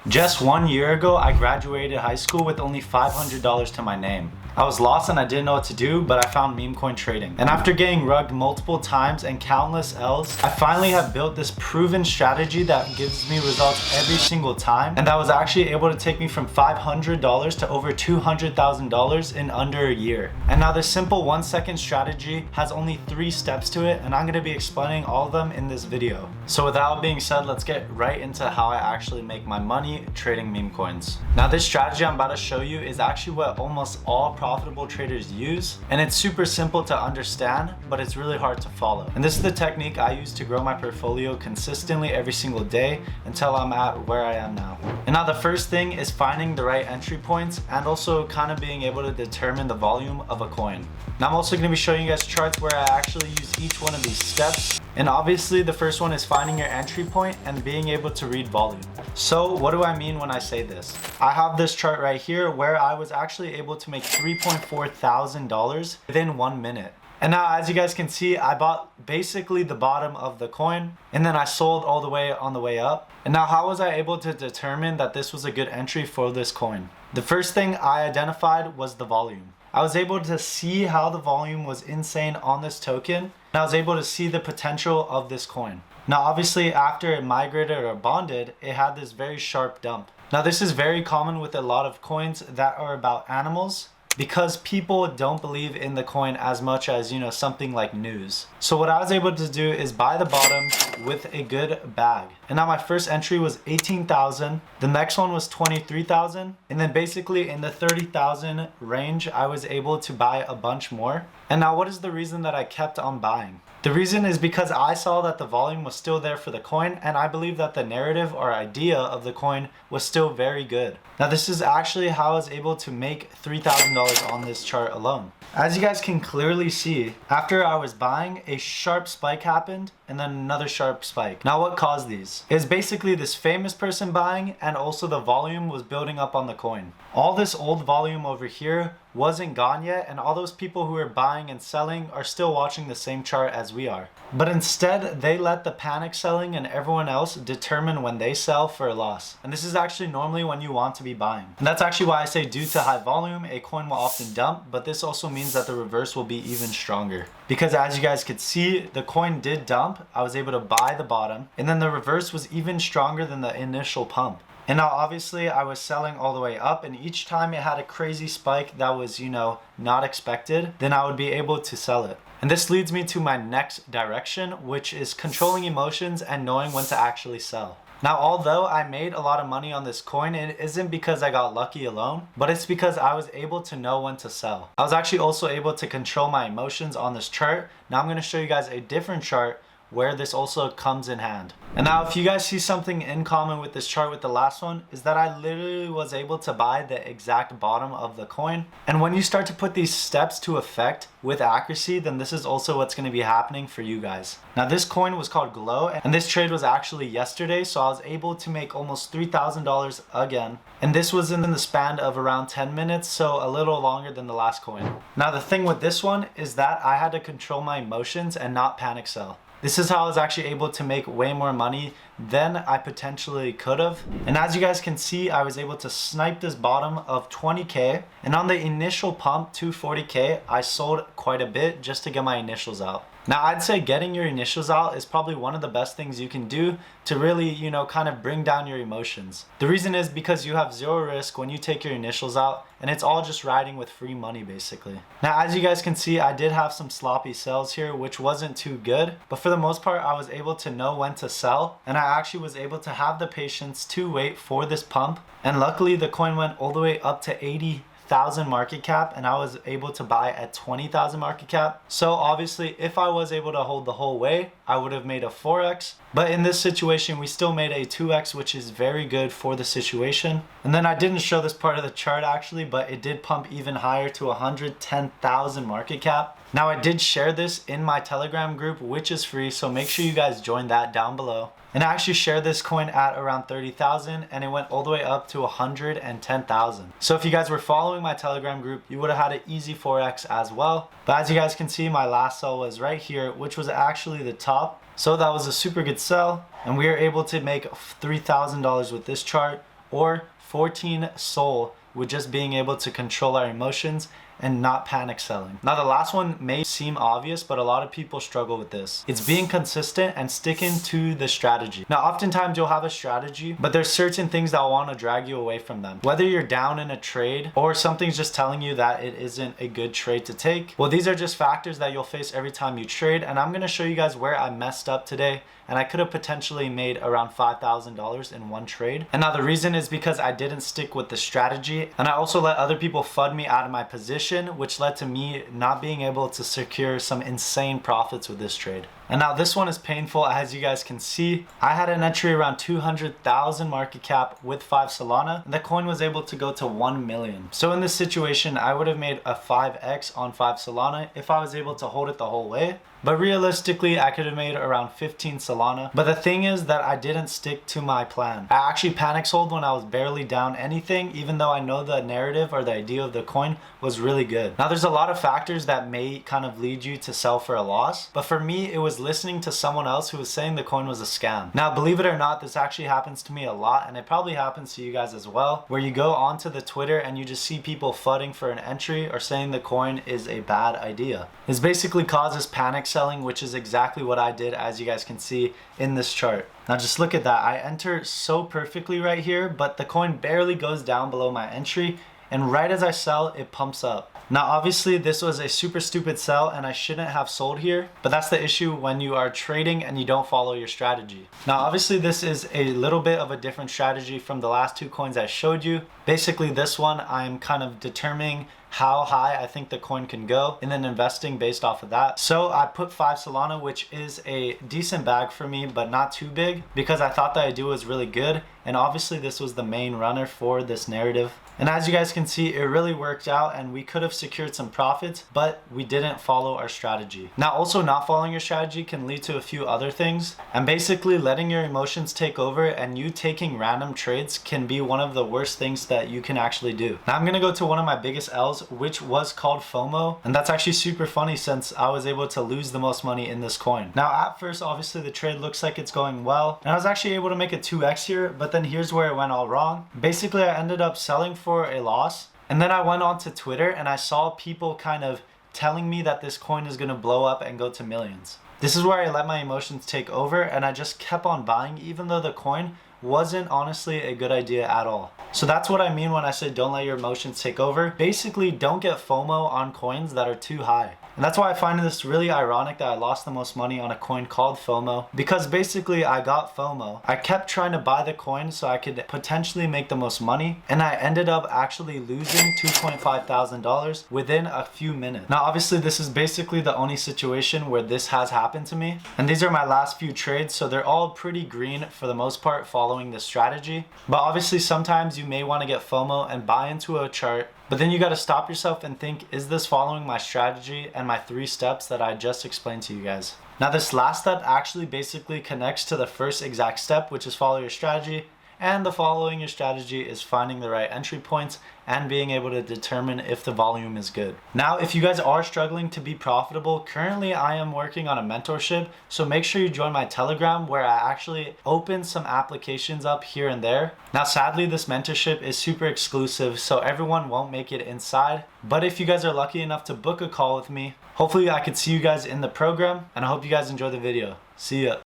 Just 1 year ago, I graduated high school with only $500 to my name. I was lost and I didn't know what to do, but I found Memecoin trading. And after getting rugged multiple times and countless L's, I finally have built this proven strategy that gives me results every single time. And that was actually able to take me from $500 to over $200,000 in under a year. And now this simple 1-second strategy has only 3 steps to it, and I'm gonna be explaining all of them in this video. So with that being said, let's get right into how I actually make my money trading meme coins. Now this strategy I'm about to show you is actually what almost all profitable traders use, and it's super simple to understand, but it's really hard to follow. And this is the technique I use to grow my portfolio consistently every single day until I'm at where I am now. And now the first thing is finding the right entry points and also kind of being able to determine the volume of a coin. Now I'm also going to be showing you guys charts where I actually use each one of these steps. And obviously the first one is finding your entry point and being able to read volume. So what do I mean when I say this? I have this chart right here where I was actually able to make $3.4 thousand within 1 minute. And now as you guys can see, I bought basically the bottom of the coin and then I sold all the way on the way up. And now how was I able to determine that this was a good entry for this coin? The first thing I identified was the volume. I was able to see how the volume was insane on this token, and I was able to see the potential of this coin. Now obviously after it migrated or bonded, it had this very sharp dump. Now this is very common with a lot of coins that are about animals, because people don't believe in the coin as much as, you know, something like news. So what I was able to do is buy the bottom with a good bag. And now my first entry was 18,000. The next one was 23,000. And then basically in the 30,000 range, I was able to buy a bunch more. And now what is the reason that I kept on buying? The reason is because I saw that the volume was still there for the coin, and I believe that the narrative or idea of the coin was still very good. Now this is actually how I was able to make $3,000 on this chart alone. As you guys can clearly see, after I was buying, a sharp spike happened and then another sharp spike. Now what caused these? It was basically this famous person buying, and also the volume was building up on the coin. All this old volume over here wasn't gone yet, and all those people who are buying and selling are still watching the same chart as we are. But instead, they let the panic selling and everyone else determine when they sell for a loss. And this is actually normally when you want to be buying. And that's actually why I say due to high volume, a coin will often dump, but this also means that the reverse will be even stronger. Because as you guys could see, the coin did dump, I was able to buy the bottom, and then the reverse was even stronger than the initial pump. And now obviously I was selling all the way up, and each time it had a crazy spike that was, you know, not expected, then I would be able to sell it. And this leads me to my next direction, which is controlling emotions and knowing when to actually sell. Now, although I made a lot of money on this coin, it isn't because I got lucky alone, but it's because I was able to know when to sell. I was actually also able to control my emotions on this chart. Now I'm going to show you guys a different chart where this also comes in hand. And now if you guys see something in common with this chart with the last one, is that I literally was able to buy the exact bottom of the coin. And when you start to put these steps to effect with accuracy, then this is also what's going to be happening for you guys. Now this coin was called Glow, and this trade was actually yesterday, so I was able to make almost $3,000 again. And this was in the span of around 10 minutes, so a little longer than the last coin. Now the thing with this one is that I had to control my emotions and not panic sell. This is how I was actually able to make way more money than I potentially could have. And as you guys can see, I was able to snipe this bottom of 20K. And on the initial pump to 40K, I sold quite a bit just to get my initials out. Now I'd say getting your initials out is probably one of the best things you can do to really, you know, kind of bring down your emotions. The reason is because you have zero risk when you take your initials out, and it's all just riding with free money basically. Now as you guys can see, I did have some sloppy sells here, which wasn't too good, but for the most part I was able to know when to sell, and I actually was able to have the patience to wait for this pump. And luckily the coin went all the way up to 80,000 market cap, and I was able to buy at 20,000 market cap. So obviously if I was able to hold the whole way, I would have made a 4x, but in this situation we still made a 2x, which is very good for the situation. And then I didn't show this part of the chart actually, but it did pump even higher to 110,000 market cap. Now I did share this in my Telegram group, which is free, so make sure you guys join that down below. And I actually shared this coin at around 30,000, and it went all the way up to 110,000. So if you guys were following my Telegram group, you would have had an easy 4x as well. But as you guys can see, my last sell was right here, which was actually the top. So that was a super good sell, and we were able to make $3,000 with this chart, or 14 soul with just being able to control our emotions and not panic selling. Now the last one may seem obvious, but a lot of people struggle with this. It's being consistent and sticking to the strategy. Now oftentimes you'll have a strategy, but there's certain things that will want to drag you away from them. Whether you're down in a trade or something's just telling you that it isn't a good trade to take, well, these are just factors that you'll face every time you trade, and I'm going to show you guys where I messed up today, and I could have potentially made around $5,000 in one trade. And now the reason is because I didn't stick with the strategy, and I also let other people FUD me out of my position, which led to me not being able to secure some insane profits with this trade. And now this one is painful. As you guys can see, I had an entry around 200,000 market cap with 5 Solana, and the coin was able to go to 1 million. So in this situation, I would have made a 5x on 5 Solana if I was able to hold it the whole way. But realistically, I could have made around 15 Solana. But the thing is that I didn't stick to my plan. I actually panic sold when I was barely down anything, even though I know the narrative or the idea of the coin was really good. Now there's a lot of factors that may kind of lead you to sell for a loss, but for me, it was listening to someone else who was saying the coin was a scam. Now, believe it or not, this actually happens to me a lot, and it probably happens to you guys as well, where you go onto the Twitter and you just see people fudding for an entry or saying the coin is a bad idea. This basically causes panic selling, which is exactly what I did, as you guys can see in this chart. Now just look at that. I enter so perfectly right here, but the coin barely goes down below my entry, and right as I sell, it pumps up. Now obviously this was a super stupid sell and I shouldn't have sold here, but that's the issue when you are trading and you don't follow your strategy. Now obviously this is a little bit of a different strategy from the last 2 coins I showed you. Basically this one, I'm kind of determining how high I think the coin can go and then investing based off of that. So I put 5 Solana, which is a decent bag for me, but not too big, because I thought the idea was really good, and obviously this was the main runner for this narrative. And as you guys can see, it really worked out and we could have secured some profits, but we didn't follow our strategy. Now also, not following your strategy can lead to a few other things, and basically letting your emotions take over and you taking random trades can be one of the worst things that you can actually do. Now I'm gonna go to one of my biggest L's, which was called FOMO, and that's actually super funny since I was able to lose the most money in this coin. Now at first, obviously the trade looks like it's going well, and I was actually able to make a 2x here, but then here's where it went all wrong. Basically I ended up selling for a loss, and then I went onto Twitter and I saw people kind of telling me that this coin is gonna blow up and go to millions. This is where I let my emotions take over, and I just kept on buying even though the coin wasn't honestly a good idea at all. So that's what I mean when I say don't let your emotions take over. Basically, don't get FOMO on coins that are too high. And that's why I find this really ironic that I lost the most money on a coin called FOMO, because basically I got FOMO. I kept trying to buy the coin so I could potentially make the most money, and I ended up actually losing $2.5 thousand within a few minutes. Now obviously this is basically the only situation where this has happened to me, and these are my last few trades, so they're all pretty green for the most part following this strategy. But obviously sometimes you may want to get FOMO and buy into a chart, but then you got to stop yourself and think, is this following my strategy and my 3 steps that I just explained to you guys? Now this last step actually basically connects to the first exact step, which is follow your strategy. And the following your strategy is finding the right entry points and being able to determine if the volume is good. Now, if you guys are struggling to be profitable, currently I am working on a mentorship, so make sure you join my Telegram where I actually open some applications up here and there. Now, sadly, this mentorship is super exclusive, so everyone won't make it inside. But if you guys are lucky enough to book a call with me, hopefully I could see you guys in the program, and I hope you guys enjoy the video. See ya.